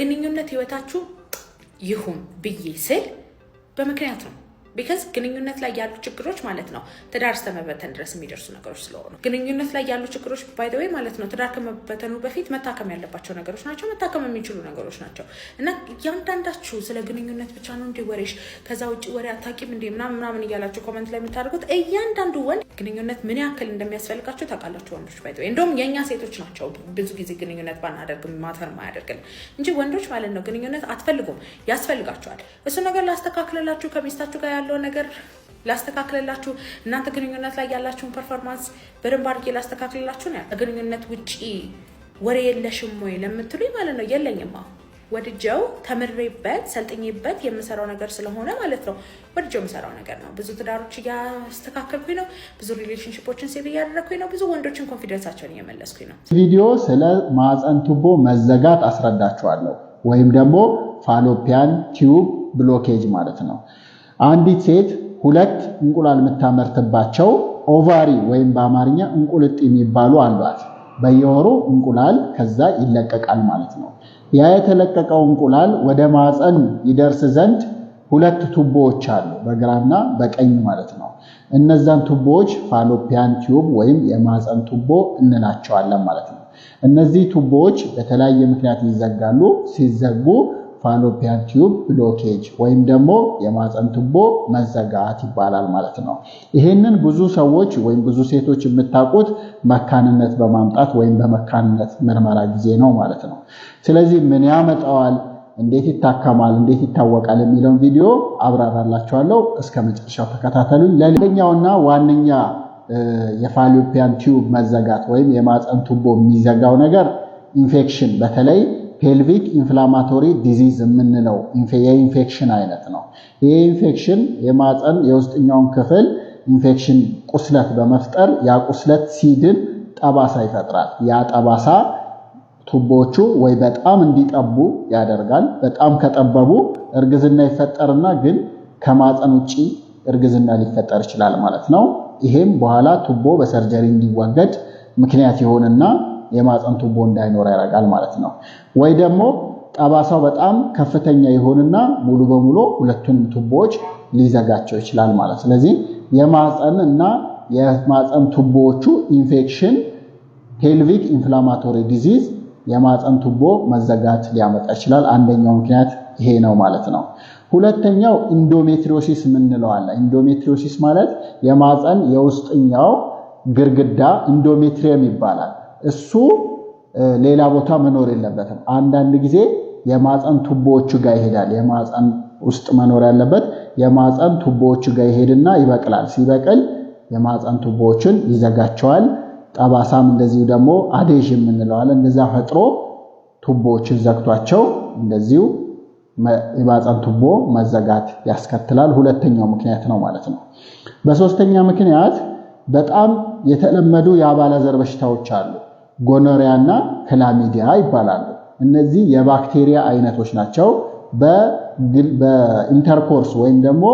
የግንኙነት ህይወታችሁ ይሁን ብዬ ስል በምክንያት ነው because ግንኙነት ላይ ያሉ ችግሮች ማለት ነው ትዳር እስከመበተን ድረስ የሚደርሱ ነገሮች ስለሆኑ ግንኙነት ላይ ያሉ ችግሮች by the way ማለት ነው ትዳር ከመበተኑ በፊት መታከም ያለባቸው ነገሮች ናቸው መታከም የሚችሉ ነገሮች ናቸው እና ያንዳንዳችሁ ስለ ግንኙነት ብቻ ነው እንደ ወሬሽ ከዛ ውጪ ወሬ አታቂም እንደ ምናምን እያላችሁ ኮሜንት ላይ የምታደርጉት እያንዳንዱ ወንድ ግንኙነት ምን ያክል እንደሚያስፈልጋችሁ ታውቃላችሁ ወንዶች by the way እንደውም የኛ ሴቶች ናቸው ብዙ ጊዜ ግንኙነት ባናደርግ ማተር ማያደርግልን እንጂ ወንዶች ማለት ነው ግንኙነት አትፈልጉም ያስፈልጋችኋል እሱ ነገር ላስተካክለላችሁ ከሚስታችሁ ጋር ያለው ነገር ላስተካክለላችሁ እናንተ ግንኙነት ላይ ያላችሁን ፐርፎርማንስ በደንብ አድርጌ ላስተካክለላችሁ ነው ግንኙነት ውጪ ወሬ የለሽም ወይ ለምትሉኝ ማለት ነው የለኝማ ወድጀው ተምሬበት ሰልጥኜበት የምሰራው ነገር ስለሆነ ማለት ነው ወድጀው የምሰራው ነገር ነው ብዙ ትዳሮች ያስተካከልኩኝ ነው ብዙ ሪሌሽንሺፖችን ሴቭ ያደረኩኝ ነው ብዙ ወንዶችን ኮንፊደንሳቸውን እየመለስኩኝ ነው ቪዲዮ ስለ ማህፀን ቱቦ መዘጋት አስረዳችኋለሁ ወይም ደግሞ ፋሎፒያን ቲዩብ ብሎኬጅ ማለት ነው አንዲት ሴት ሁለት እንቁላል የምታመርትባቸው ኦቫሪ ወይም በአማርኛ እንቁልጥ የሚባሉ አሏት በየወሩ እንቁላል ከዛ ይለቀቃል ማለት ነው ያ የተለቀቀው እንቁላል ወደ ማህፀን ይደርስ ዘንድ ሁለት ቱቦዎች አሉ በግራና በቀኝ ማለት ነው እነዛን ቱቦዎች ፋሎፒያን ቲዩብ ወይም የማህፀን ቱቦ እንላቸዋለን ማለት ነው እነዚህ ቱቦዎች በተለያየ ምክንያት ይዘጋሉ ሲዘጉ ፋሎፒያን ቲዩብ ብሎኬጅ ወይም ደግሞ የማህፀን ቱቦ መዘጋት ይባላል ማለት ነው ይሄንን ብዙ ሰዎች ወይም ብዙ ሴቶች የምታውቁት መካንነት በማምጣት ወይም በመካንነት ምርመራ ጊዜ ነው ማለት ነው ስለዚህ ምን ያመጣዋል እንዴት ይታከማል እንዴት ይታወቃል የሚለውን ቪዲዮ አብራራላችኋለሁ እስከ መጨረሻው ተከታተሉኝ ለሌላኛውና ዋነኛ የፋሎፒያን ቲዩብ መዘጋት ወይም የማህፀን ቱቦ የሚዘጋው ነገር ኢንፌክሽን በተለይ ፔልቪክ ኢንፍላማቶሪ ዲዚዝ የምንለው የኢንፌክሽን አይነት ነው ይሄ ኢንፌክሽን የማህፀን የውስጠኛውን ክፍል ኢንፌክሽን ቁስለት በመፍጠር ያ ቁስለት ሲድን ጠባሳ ይፈጥራል ያ ጠባሳ ቱቦቹ ወይ በጣም እንዲጠቡ ያደርጋል በጣም ከጠበቡ እርግዝና ይፈጠርና ግን ከማህፀን ውጪ እርግዝና ሊፈጠር ይችላል ማለት ነው ይሄም በኋላ ቱቦ በሰርጀሪ እንዲወገድ ምክንያት ይሆንና የማህፀን ቱቦ እንዳይኖር ያደርጋል ማለት ነው ወይ ደግሞ ጠባሳው በጣም ከፍተኛ ይሆንና ሙሉ በሙሉ ሁለቱንም ቱቦዎች ሊዘጋቸው ይችላል ማለት ስለዚህ የማህፀንና የማህፀን ቱቦዎቹ ኢንፌክሽን ፔልቪክ ኢንፍላማቶሪ ዲዚዝ የማህፀን ቱቦ መዘጋት ሊያመጣ ይችላል አንደኛው ምክንያት ይሄ ነው ማለት ነው ሁለተኛው ኢንዶሜትሪዮሲስ ምንለው አለ ኢንዶሜትሪዮሲስ ማለት የማህፀን የውስጠኛው ግርግዳ ኢንዶሜትሪየም ይባላል እሱ ሌላ ቦታ መኖር የለበትም አንዳንድ ጊዜ የማህፀን ቱቦዎቹ ጋር ይሄዳል የማህፀን ውስጥ መኖር ያለበት የማህፀን ቱቦዎቹ ጋር ይሄድና ይበቅላል ሲበቅል የማህፀን ቱቦዎችን ይዘጋቸዋል ጠባሳም እንደዚሁ ደግሞ አዴዥን የምንለው አለ እንደዛ ፈጥሮ ቱቦዎችን ዘግቷቸው እንደዚሁ የማህፀን ቱቦ መዘጋት ያስከትላል ሁለተኛው ምክንያት ነው ማለት ነው በሶስተኛ ምክንያት በጣም የተለመዱ የአባላዘር በሽታዎች አሉ ጎኖሪያና ክላሚዲያ ይባላሉ እነዚህ የባክቴሪያ አይነቶች ናቸው በኢንተርኮርስ ወይም ደግሞ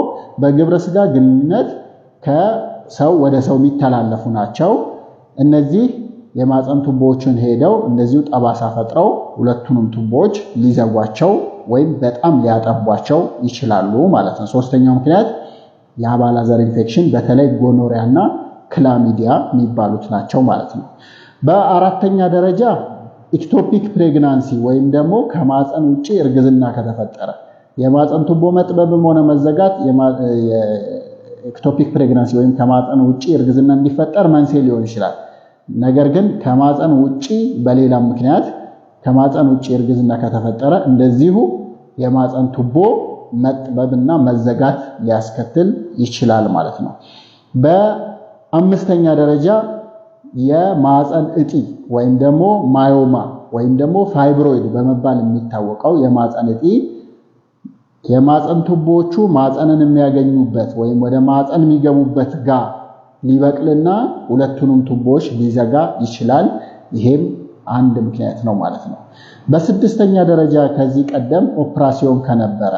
በግብረ ስጋ ግንኙነት ከሰው ወደ ሰው የሚተላለፉ ናቸው እነዚህ የማህፀን ቱቦዎችን ሄደው እንደዚሁ ጠባሳ ፈጥረው ሁለቱንም ቱቦዎች ሊዘጓቸው ወይም በጣም ሊያጠቧቸው ይችላሉ ማለት ነው ሶስተኛው ምክንያት የአባላዘር ኢንፌክሽን በተለይ ጎኖሪያና ክላሚዲያ የሚባሉት ናቸው ማለት ነው በአራተኛ ደረጃ ኢክቶፒክ ፕሬግናንሲ ወይም ደግሞ ከማህፀን ውጪ እርግዝና ከተፈጠረ የማህፀን ቱቦ መጥበብም ሆነ መዘጋት ኢክቶፒክ ፕሬግናንሲ ወይም ከማህፀን ውጪ እርግዝና እንዲፈጠር መንስኤ ሊሆን ይችላል ነገር ግን ከማህፀን ውጪ በሌላ ምክንያት ከማህፀን ውጪ እርግዝና ከተፈጠረ እንደዚሁ የማህፀን ቱቦ መጥበብና መዘጋት ሊያስከትል ይችላል ማለት ነው በአምስተኛ ደረጃ የማህፀን እጢ ወይም ደግሞ ማዮማ ወይም ደግሞ ፋይብሮይድ በመባል የሚታወቀው የማህፀን እጢ የማህፀን ቱቦዎቹ ማህፀንን የሚያገኙበት ወይም ወደ ማህፀን የሚገቡበት ጋር ሊበቅልና ሁለቱንም ቱቦዎች ሊዘጋ ይችላል ይሄም አንድ ምክንያት ነው ማለት ነው በስድስተኛ ደረጃ ከዚህ ቀደም ኦፕራሲዮን ከነበረ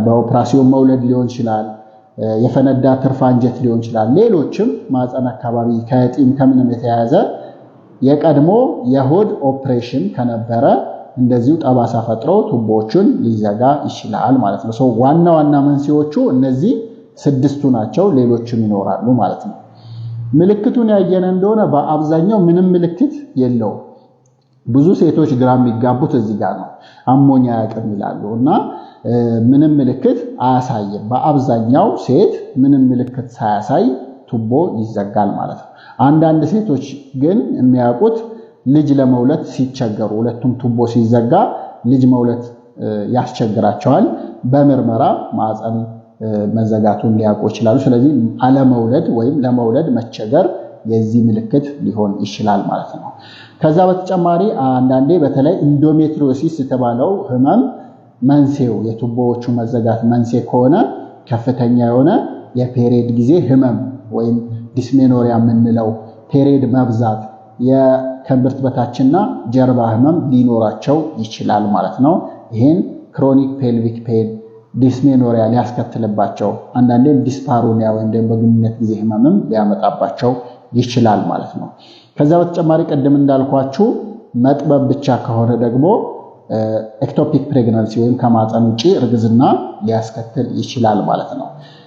በኦፕራሲዮን መውለድ ሊሆን ይችላል የፈነዳ ትርፍ አንጀት ሊሆን ይችላል ሌሎችም ማህፀን አካባቢ ከእጢም ከምንም የተያያዘ የቀድሞ የሆድ ኦፕሬሽን ከነበረ እንደዚሁ ጠባሳ ፈጥሮ ቱቦዎቹን ሊዘጋ ይችላል ማለት ነው። ዋና ዋና መንስኤዎቹ እነዚህ 6ቱ ናቸው። ሌሎችም ይኖራሉ ማለት ነው። ምልክቱን ያየነ እንደሆነ በአብዛኛው ምንም ምልክት የለውም። ብዙ ሴቶች ግራ የሚጋቡት እዚህ ጋር ነው። አሞኛ ያቅም ይላሉ እና ምንም ምልክት አያሳይም። በአብዛኛው ሴት ምንም ምልክት ሳያሳይ ቱቦ ይዘጋል ማለት ነው። አንዳንድ ሴቶች ግን የሚያውቁት ልጅ ለመውለድ ሲቸገሩ፣ ሁለቱም ቱቦ ሲዘጋ ልጅ መውለድ ያስቸግራቸዋል። በምርመራ ማህፀን መዘጋቱን ሊያውቁ ይችላሉ። ስለዚህ አለመውለድ ወይም ለመውለድ መቸገር የዚህ ምልክት ሊሆን ይችላል ማለት ነው። ከዛ በተጨማሪ አንዳንዴ በተለይ ኢንዶሜትሪዮሲስ የተባለው ህመም መንስኤው የቱቦዎቹ መዘጋት መንስኤ ከሆነ ከፍተኛ የሆነ የፔሪየድ ጊዜ ህመም ወይም ዲስሜኖሪያ የምንለው ፔሪየድ መብዛት፣ የከንብርት በታችና ጀርባ ህመም ሊኖራቸው ይችላል ማለት ነው። ይህን ክሮኒክ ፔልቪክ ፔን ዲስሜኖሪያ ሊያስከትልባቸው፣ አንዳንዴም ዲስፓሮኒያ ወይም ደግሞ በግንኙነት ጊዜ ህመምም ሊያመጣባቸው ይችላል ማለት ነው። ከዛ በተጨማሪ ቅድም እንዳልኳችሁ መጥበብ ብቻ ከሆነ ደግሞ ኤክቶፒክ ፕሬግናንሲ ወይም ከማህፀን ውጪ እርግዝና ሊያስከትል ይችላል ማለት ነው።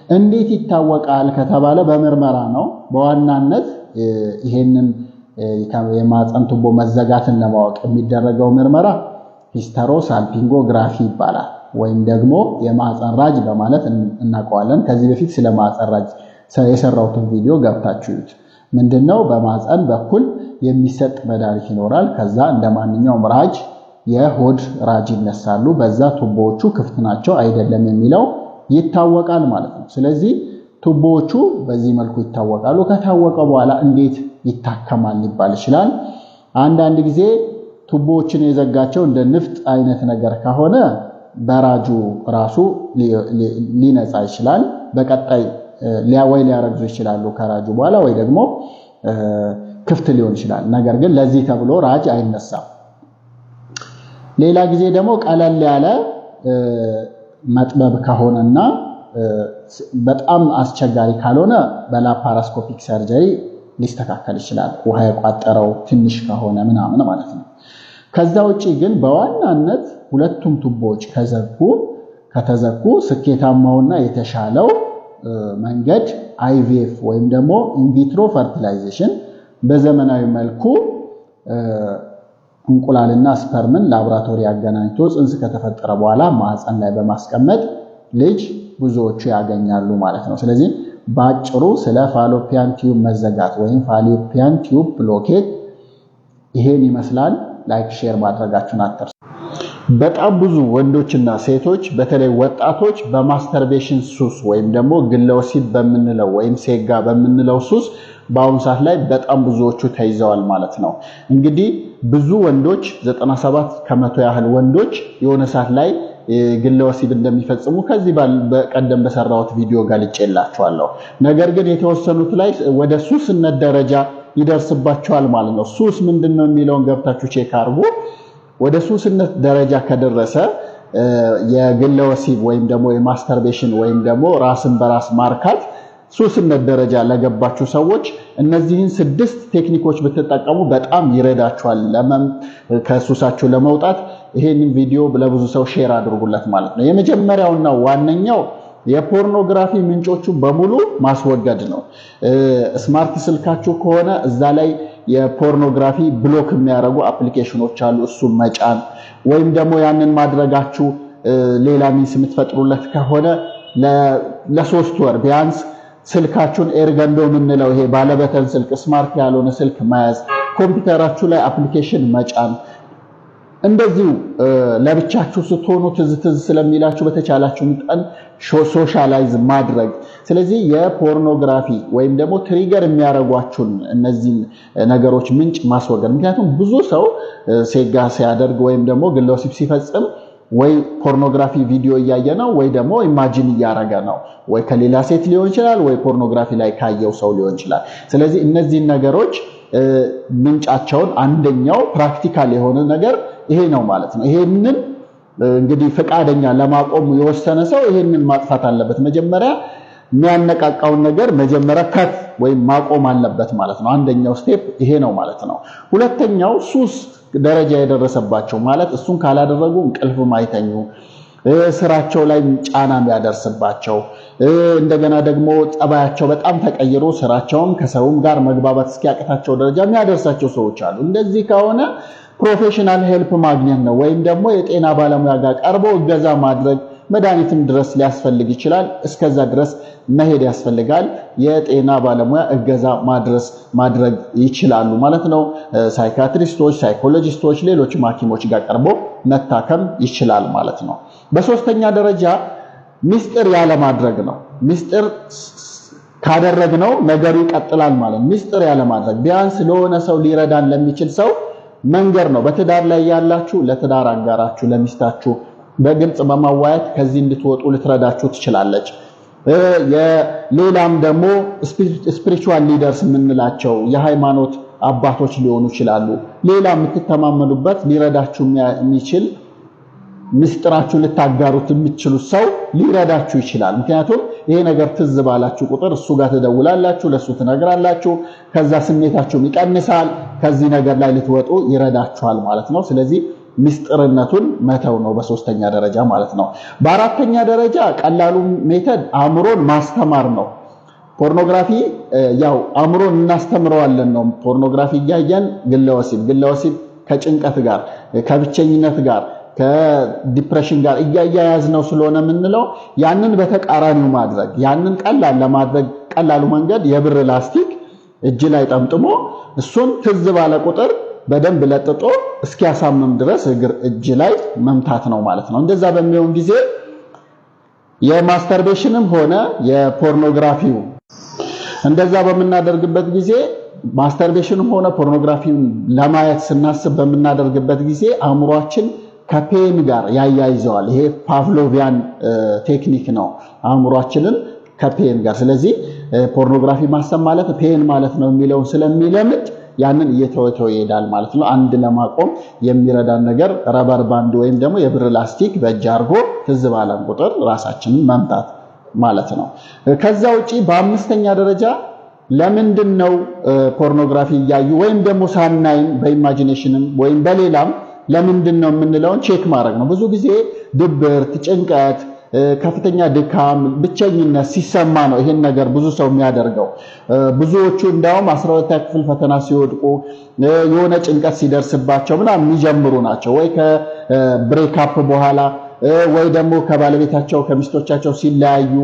እንዴት ይታወቃል ከተባለ በምርመራ ነው። በዋናነት ይሄንን የማህፀን ቱቦ መዘጋትን ለማወቅ የሚደረገው ምርመራ ሂስተሮሳልፒንጎግራፊ ይባላል፣ ወይም ደግሞ የማህፀን ራጅ በማለት እናውቀዋለን። ከዚህ በፊት ስለ ማህፀን ራጅ የሰራሁትን ቪዲዮ ገብታችሁት ምንድነው? በማህፀን በኩል የሚሰጥ መድኃኒት ይኖራል። ከዛ እንደ ማንኛውም ራጅ የሆድ ራጅ ይነሳሉ። በዛ ቱቦዎቹ ክፍት ናቸው አይደለም የሚለው ይታወቃል ማለት ነው። ስለዚህ ቱቦዎቹ በዚህ መልኩ ይታወቃሉ። ከታወቀ በኋላ እንዴት ይታከማል ሊባል ይችላል። አንዳንድ ጊዜ ቱቦዎችን የዘጋቸው እንደ ንፍጥ አይነት ነገር ከሆነ በራጁ ራሱ ሊነጻ ይችላል። በቀጣይ ወይ ሊያረግዙ ይችላሉ ከራጁ በኋላ፣ ወይ ደግሞ ክፍት ሊሆን ይችላል። ነገር ግን ለዚህ ተብሎ ራጅ አይነሳም። ሌላ ጊዜ ደግሞ ቀለል ያለ መጥበብ ከሆነና በጣም አስቸጋሪ ካልሆነ በላፓራስኮፒክ ሰርጀሪ ሊስተካከል ይችላል። ውሃ የቋጠረው ትንሽ ከሆነ ምናምን ማለት ነው። ከዛ ውጪ ግን በዋናነት ሁለቱም ቱቦዎች ከተዘጉ ስኬታማውና የተሻለው መንገድ አይቪኤፍ ወይም ደግሞ ኢንቪትሮ ፈርቲላይዜሽን በዘመናዊ መልኩ እንቁላልና ስፐርምን ላቦራቶሪ አገናኝቶ ጽንስ ከተፈጠረ በኋላ ማህፀን ላይ በማስቀመጥ ልጅ ብዙዎቹ ያገኛሉ ማለት ነው። ስለዚህ በአጭሩ ስለ ፋሎፒያን ቲዩብ መዘጋት ወይም ፋሎፒያን ቲዩብ ብሎኬጅ ይሄን ይመስላል። ላይክ ሼር ማድረጋችሁን አትርሱ። በጣም ብዙ ወንዶችና ሴቶች በተለይ ወጣቶች በማስተርቤሽን ሱስ ወይም ደግሞ ግለ ወሲብ በምንለው ወይም ሴጋ በምንለው ሱስ በአሁኑ ሰዓት ላይ በጣም ብዙዎቹ ተይዘዋል ማለት ነው። እንግዲህ ብዙ ወንዶች 97% ያህል ወንዶች የሆነ ሰዓት ላይ ግለ ወሲብ እንደሚፈጽሙ ከዚህ በቀደም በሰራሁት ቪዲዮ ገልጬላችኋለሁ። ነገር ግን የተወሰኑት ላይ ወደ ሱስነት ደረጃ ይደርስባቸዋል ማለት ነው። ሱስ ምንድነው የሚለውን ገብታችሁ ቼክ አድርጉ። ወደ ሱስነት ደረጃ ከደረሰ የግለ ወሲብ ወይም ደግሞ የማስተርቤሽን ወይም ደግሞ ራስን በራስ ማርካት ሱስነት ደረጃ ለገባችሁ ሰዎች እነዚህን 6 ቴክኒኮች ብትጠቀሙ በጣም ይረዳችኋል ከሱሳችሁ ለመውጣት። ይሄንን ቪዲዮ ለብዙ ሰው ሼር አድርጉለት ማለት ነው። የመጀመሪያውና ዋነኛው የፖርኖግራፊ ምንጮቹ በሙሉ ማስወገድ ነው። ስማርት ስልካችሁ ከሆነ እዛ ላይ የፖርኖግራፊ ብሎክ የሚያደርጉ አፕሊኬሽኖች አሉ። እሱም መጫን ወይም ደግሞ ያንን ማድረጋችሁ ሌላ ሚንስ የምትፈጥሩለት ከሆነ ለ3 ወር ቢያንስ ስልካችሁን ኤርገንዶ የምንለው ይሄ ባለበተን ስልክ ስማርት ያልሆነ ስልክ መያዝ፣ ኮምፒውተራችሁ ላይ አፕሊኬሽን መጫን፣ እንደዚሁ ለብቻችሁ ስትሆኑ ትዝ ስለሚላችሁ በተቻላችሁ መጠን ሶሻላይዝ ማድረግ። ስለዚህ የፖርኖግራፊ ወይም ደግሞ ትሪገር የሚያደርጓችሁን እነዚህ ነገሮች ምንጭ ማስወገድ። ምክንያቱም ብዙ ሰው ሴጋ ሲያደርግ ወይም ደግሞ ግለ ወሲብ ሲፈጽም ወይ ፖርኖግራፊ ቪዲዮ እያየ ነው ወይ ደግሞ ኢማጂን እያረገ ነው። ወይ ከሌላ ሴት ሊሆን ይችላል ወይ ፖርኖግራፊ ላይ ካየው ሰው ሊሆን ይችላል። ስለዚህ እነዚህ ነገሮች ምንጫቸውን አንደኛው ፕራክቲካል የሆነ ነገር ይሄ ነው ማለት ነው። ይሄንን እንግዲህ ፈቃደኛ ለማቆም የወሰነ ሰው ይሄንን ማጥፋት አለበት። መጀመሪያ የሚያነቃቃውን ነገር መጀመሪያ ወይም ማቆም አለበት ማለት ነው። አንደኛው ስቴፕ ይሄ ነው ማለት ነው። ሁለተኛው ሱስ ደረጃ የደረሰባቸው ማለት እሱን ካላደረጉ እንቅልፍ ማይተኙ ስራቸው ላይ ጫና የሚያደርስባቸው እንደገና ደግሞ ጸባያቸው በጣም ተቀይሮ ስራቸውን ከሰውም ጋር መግባባት እስኪያቅታቸው ደረጃ የሚያደርሳቸው ሰዎች አሉ። እንደዚህ ከሆነ ፕሮፌሽናል ሄልፕ ማግኘት ነው ወይም ደግሞ የጤና ባለሙያ ጋር ቀርቦ እገዛ ማድረግ መድኃኒትም ድረስ ሊያስፈልግ ይችላል። እስከዛ ድረስ መሄድ ያስፈልጋል። የጤና ባለሙያ እገዛ ማድረግ ይችላሉ ማለት ነው። ሳይካትሪስቶች፣ ሳይኮሎጂስቶች፣ ሌሎች ሐኪሞች ጋር ቀርቦ መታከም ይችላል ማለት ነው። በሶስተኛ ደረጃ ሚስጥር ያለ ማድረግ ነው። ሚስጥር ካደረግነው ነገሩ ይቀጥላል ማለት ነው። ሚስጥር ያለ ማድረግ ቢያንስ ለሆነ ሰው ሊረዳን ለሚችል ሰው መንገር ነው። በትዳር ላይ ያላችሁ ለትዳር አጋራችሁ ለሚስታችሁ በግልጽ በማዋየት ከዚህ እንድትወጡ ልትረዳችሁ ትችላለች። ሌላም ደግሞ ስፒሪቹዋል ሊደርስ የምንላቸው የሃይማኖት አባቶች ሊሆኑ ይችላሉ። ሌላ የምትተማመኑበት ሊረዳችሁ የሚችል ምስጢራችሁን ልታጋሩት የምትችሉት ሰው ሊረዳችሁ ይችላል። ምክንያቱም ይሄ ነገር ትዝ ባላችሁ ቁጥር እሱ ጋር ትደውላላችሁ፣ ለሱ ትነግራላችሁ፣ ከዛ ስሜታችሁም ይቀንሳል፣ ከዚህ ነገር ላይ ልትወጡ ይረዳችኋል ማለት ነው። ስለዚህ ምስጢርነቱን መተው ነው በሶስተኛ ደረጃ ማለት ነው። በአራተኛ ደረጃ ቀላሉ ሜተድ አእምሮን ማስተማር ነው። ፖርኖግራፊ ያው አእምሮን እናስተምረዋለን ነው። ፖርኖግራፊ እያየን ግለወሲብ ከጭንቀት ጋር ከብቸኝነት ጋር ከዲፕሬሽን ጋር እያያያዝነው ስለሆነ የምንለው ያንን በተቃራኒው ማድረግ ያንን ቀላል ለማድረግ ቀላሉ መንገድ የብር ላስቲክ እጅ ላይ ጠምጥሞ እሱን ትዝ ባለ ቁጥር በደንብ ለጥጦ እስኪያሳምም ድረስ እጅ ላይ መምታት ነው ማለት ነው። እንደዛ በሚሆን ጊዜ የማስተርቤሽንም ሆነ የፖርኖግራፊው እንደዛ በምናደርግበት ጊዜ ማስተርቤሽንም ሆነ ፖርኖግራፊውን ለማየት ስናስብ በምናደርግበት ጊዜ አእምሯችን ከፔን ጋር ያያይዘዋል። ይሄ ፓቭሎቪያን ቴክኒክ ነው፣ አእምሯችንን ከፔን ጋር። ስለዚህ ፖርኖግራፊ ማሰብ ማለት ፔን ማለት ነው የሚለውን ስለሚለምድ ያንን እየተወተው ይሄዳል ማለት ነው። አንድ ለማቆም የሚረዳን ነገር ረበር ባንድ ወይም ደግሞ የብር ላስቲክ በእጅ አድርጎ ትዝ ባለን ቁጥር ራሳችንን መምታት ማለት ነው። ከዛ ውጪ በአምስተኛ ደረጃ ለምንድን ነው ፖርኖግራፊ እያዩ ወይም ደግሞ ሳናይም በኢማጂኔሽንም ወይም በሌላም ለምንድን ነው የምንለውን ቼክ ማድረግ ነው። ብዙ ጊዜ ድብርት፣ ጭንቀት፣ ከፍተኛ ድካም፣ ብቸኝነት ሲሰማ ነው ይሄን ነገር ብዙ ሰው የሚያደርገው። ብዙዎቹ እንዳውም 12ኛ ክፍል ፈተና ሲወድቁ የሆነ ጭንቀት ሲደርስባቸው ምናምን የሚጀምሩ ናቸው። ወይ ከብሬክአፕ በኋላ ወይ ደግሞ ከባለቤታቸው ከሚስቶቻቸው ሲለያዩ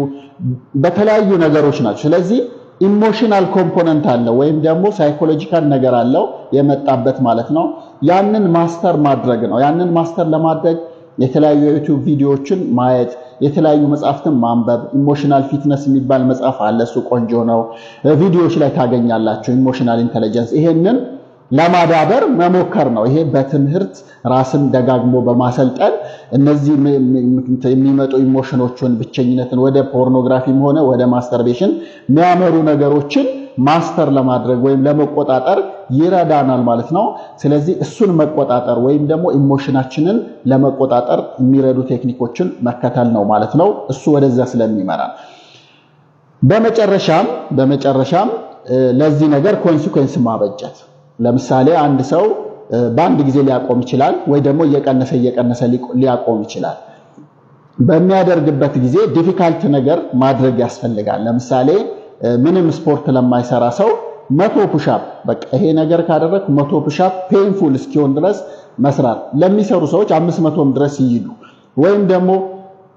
በተለያዩ ነገሮች ናቸው። ስለዚህ ኢሞሽናል ኮምፖነንት አለው ወይም ደግሞ ሳይኮሎጂካል ነገር አለው የመጣበት ማለት ነው። ያንን ማስተር ማድረግ ነው። ያንን ማስተር ለማድረግ የተለያዩ የዩቲዩብ ቪዲዮዎችን ማየት፣ የተለያዩ መጽሐፍትን ማንበብ። ኢሞሽናል ፊትነስ የሚባል መጽሐፍ አለ፣ እሱ ቆንጆ ነው። ቪዲዮዎች ላይ ታገኛላችሁ። ኢሞሽናል ኢንተለጀንስ፣ ይሄንን ለማዳበር መሞከር ነው። ይሄ በትምህርት ራስን ደጋግሞ በማሰልጠን እነዚህ የሚመጡ ኢሞሽኖችን፣ ብቸኝነትን ወደ ፖርኖግራፊም ሆነ ወደ ማስተርቤሽን የሚያመሩ ነገሮችን ማስተር ለማድረግ ወይም ለመቆጣጠር ይረዳናል ማለት ነው። ስለዚህ እሱን መቆጣጠር ወይም ደግሞ ኢሞሽናችንን ለመቆጣጠር የሚረዱ ቴክኒኮችን መከተል ነው ማለት ነው። እሱ ወደዛ ስለሚመራ በመጨረሻም ለዚህ ነገር ኮንሲኩዌንስ ማበጀት። ለምሳሌ አንድ ሰው በአንድ ጊዜ ሊያቆም ይችላል፣ ወይ ደግሞ እየቀነሰ ሊያቆም ይችላል። በሚያደርግበት ጊዜ ዲፊካልት ነገር ማድረግ ያስፈልጋል። ለምሳሌ ምንም ስፖርት ለማይሰራ ሰው 100 ፑሻፕ፣ በቃ ይሄ ነገር ካደረክ 100 ፑሻፕ ፔንፉል እስኪሆን ድረስ መስራት። ለሚሰሩ ሰዎች 500ም ድረስ ይይሉ። ወይም ደግሞ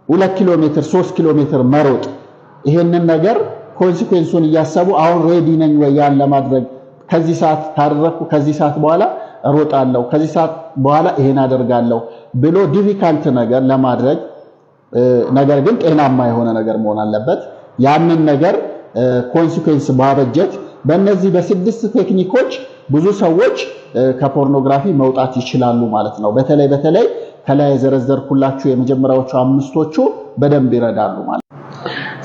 2 ኪሎ ሜትር 3 ኪሎ ሜትር መሮጥ። ይሄንን ነገር ኮንሲኩዌንሱን እያሰቡ አሁን ሬዲ ነኝ ወይ ያን ለማድረግ፣ ከዚህ ሰዓት ካደረኩ ከዚህ ሰዓት በኋላ እሮጣለሁ፣ ከዚህ ሰዓት በኋላ ይሄን አደርጋለሁ ብሎ ዲፊካልት ነገር ለማድረግ ነገር ግን ጤናማ የሆነ ነገር መሆን አለበት። ያንን ነገር ኮንሲኩዌንስ ማበጀት። በእነዚህ በ6 ቴክኒኮች ብዙ ሰዎች ከፖርኖግራፊ መውጣት ይችላሉ ማለት ነው። በተለይ ከላይ የዘረዘርኩላችሁ የመጀመሪያዎቹ 5ቶቹ በደንብ ይረዳሉ ማለት ነው።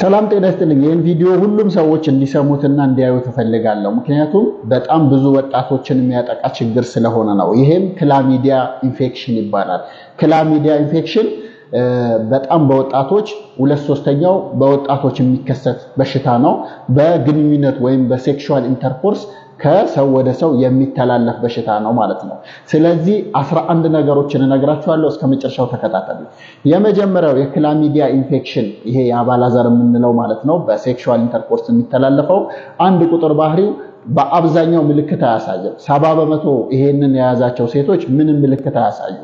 ሰላም ጤና ይስጥልኝ። ይህን ቪዲዮ ሁሉም ሰዎች እንዲሰሙትና እንዲያዩት እፈልጋለሁ። ምክንያቱም በጣም ብዙ ወጣቶችን የሚያጠቃ ችግር ስለሆነ ነው። ይሄም ክላሚዲያ ኢንፌክሽን ይባላል። ክላሚዲያ ኢንፌክሽን በጣም በወጣቶች 2/3 በወጣቶች የሚከሰት በሽታ ነው። በግንኙነት ወይም በሴክሹዋል ኢንተርኮርስ ከሰው ወደ ሰው የሚተላለፍ በሽታ ነው ማለት ነው። ስለዚህ 11 ነገሮችን እነግራችኋለሁ፣ እስከ መጨረሻው ተከታተሉ። የመጀመሪያው የክላሚዲያ ኢንፌክሽን፣ ይሄ የአባላዘር የምንለው ማለት ነው፣ በሴክሹዋል ኢንተርኮርስ የሚተላለፈው አንድ ቁጥር ባህሪው በአብዛኛው ምልክት አያሳይም። 70% ይሄንን የያዛቸው ሴቶች ምንም ምልክት አያሳዩ፣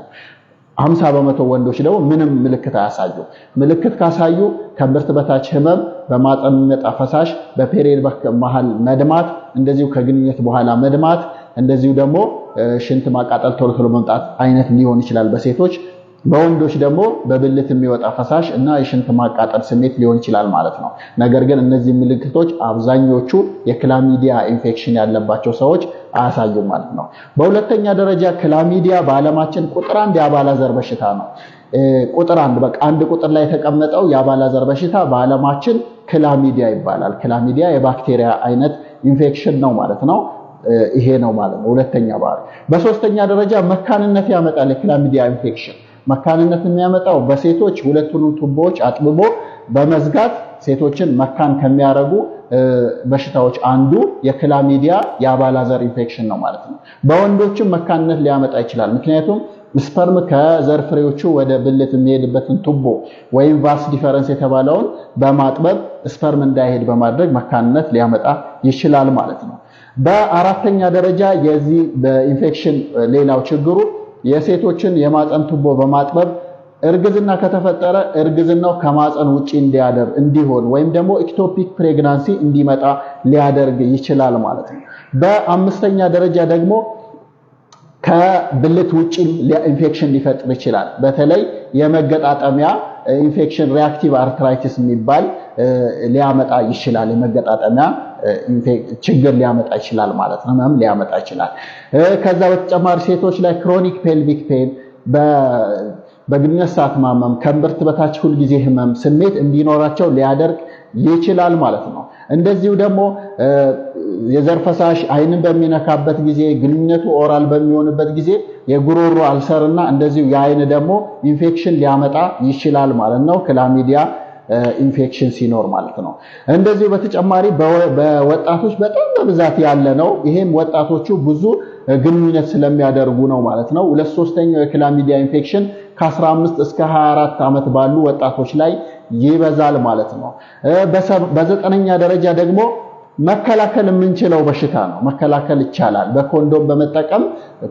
50% ወንዶች ደግሞ ምንም ምልክት አያሳዩ። ምልክት ካሳዩ ከእምብርት በታች ህመም፣ በማህፀን የሚመጣ ፈሳሽ፣ በፔሪየድ መሃል መድማት፣ እንደዚሁ ከግንኙነት በኋላ መድማት፣ እንደዚሁ ደግሞ ሽንት ማቃጠል፣ ቶሎ ቶሎ መምጣት አይነት ሊሆን ይችላል በሴቶች። በወንዶች ደግሞ በብልት የሚወጣ ፈሳሽ እና የሽንት ማቃጠል ስሜት ሊሆን ይችላል ማለት ነው። ነገር ግን እነዚህ ምልክቶች አብዛኞቹ የክላሚዲያ ኢንፌክሽን ያለባቸው ሰዎች አያሳዩም ማለት ነው። በሁለተኛ ደረጃ ክላሚዲያ በዓለማችን ቁጥር 1 የአባላዘር በሽታ ነው። ቁጥር 1 በቃ አንድ ቁጥር ላይ የተቀመጠው የአባላዘር በሽታ በዓለማችን ክላሚዲያ ይባላል። ክላሚዲያ የባክቴሪያ አይነት ኢንፌክሽን ነው ማለት ነው። ይሄ ነው ማለት ነው ሁለተኛ ባህሪ። በሶስተኛ ደረጃ መካንነት ያመጣል የክላሚዲያ ኢንፌክሽን። መካንነት የሚያመጣው በሴቶች ሁለቱንም ቱቦዎች አጥብቦ በመዝጋት ሴቶችን መካን ከሚያረጉ በሽታዎች አንዱ የክላሚዲያ የአባላዘር ኢንፌክሽን ነው ማለት ነው። በወንዶችም መካንነት ሊያመጣ ይችላል። ምክንያቱም ስፐርም ከዘር ፍሬዎቹ ወደ ብልት የሚሄድበትን ቱቦ ወይም ቫስ ዲፈረንስ የተባለውን በማጥበብ ስፐርም እንዳይሄድ በማድረግ መካንነት ሊያመጣ ይችላል ማለት ነው። በአራተኛ ደረጃ የዚህ በኢንፌክሽን ሌላው ችግሩ የሴቶችን የማፀን ቱቦ በማጥበብ እርግዝና ከተፈጠረ እርግዝናው ከማፀን ውጪ እንዲሆን ወይም ደግሞ ኢክቶፒክ ፕሬግናንሲ እንዲመጣ ሊያደርግ ይችላል ማለት ነው። በአምስተኛ ደረጃ ደግሞ ከብልት ውጪ ኢንፌክሽን ሊፈጥር ይችላል። በተለይ የመገጣጠሚያ ኢንፌክሽን ሪአክቲቭ አርትራይቲስ የሚባል ሊያመጣ ይችላል። የመገጣጠሚያ ችግር ሊያመጣ ይችላል ማለት ነው። ህመም ሊያመጣ ይችላል። ከዛ በተጨማሪ ሴቶች ላይ ክሮኒክ ፔልቪክ ፔን፣ በግንኙነት ሰዓት ማመም፣ ከእምብርት በታች ሁልጊዜ ህመም ስሜት እንዲኖራቸው ሊያደርግ ይችላል ማለት ነው። እንደዚሁ ደግሞ የዘር ፈሳሽ አይንን በሚነካበት ጊዜ፣ ግንኙነቱ ኦራል በሚሆንበት ጊዜ የጉሮሮ አልሰርና እንደዚሁ የአይን ደግሞ ኢንፌክሽን ሊያመጣ ይችላል ማለት ነው። ክላሚዲያ ኢንፌክሽን ሲኖር ማለት ነው። እንደዚሁ በተጨማሪ በወጣቶች በጣም በብዛት ያለ ነው። ይሄም ወጣቶቹ ብዙ ግንኙነት ስለሚያደርጉ ነው ማለት ነው። 2/3 የክላሚዲያ ኢንፌክሽን ከ15 እስከ 24 ዓመት ባሉ ወጣቶች ላይ ይበዛል ማለት ነው። በዘጠነኛ ደረጃ ደግሞ መከላከል የምንችለው በሽታ ነው። መከላከል ይቻላል። በኮንዶም በመጠቀም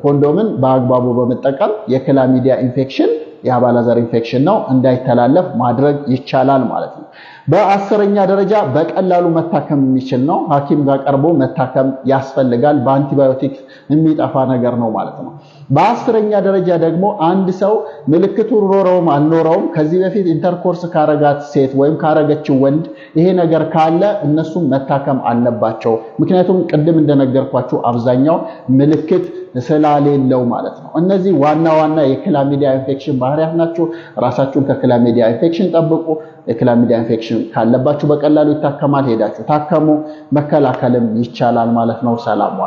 ኮንዶምን በአግባቡ በመጠቀም የክላሚዲያ ኢንፌክሽን የአባላዘር ኢንፌክሽን ነው እንዳይተላለፍ ማድረግ ይቻላል ማለት ነው። በ10ኛ ደረጃ በቀላሉ መታከም የሚችል ነው። ሐኪም ጋር ቀርቦ መታከም ያስፈልጋል። በአንቲባዮቲክስ የሚጠፋ ነገር ነው ማለት ነው። በ10ኛ ደረጃ ደግሞ አንድ ሰው ምልክቱ ኖረውም አልኖረውም ከዚህ በፊት ኢንተርኮርስ ካረጋት ሴት ወይም ካረገችው ወንድ ይሄ ነገር ካለ እነሱም መታከም አለባቸው። ምክንያቱም ቅድም እንደነገርኳችሁ አብዛኛው ምልክት ስላሌለው ማለት ነው። እነዚህ ዋና ዋና የክላሚዲያ ኢንፌክሽን ባህሪያት ናቸው። ራሳችሁን ከክላሚዲያ ኢንፌክሽን ጠብቁ። የክላሚዲያ ኢንፌክሽን ካለባችሁ በቀላሉ ይታከማል። ሄዳችሁ ታከሙ። መከላከልም ይቻላል ማለት ነው። ሰላም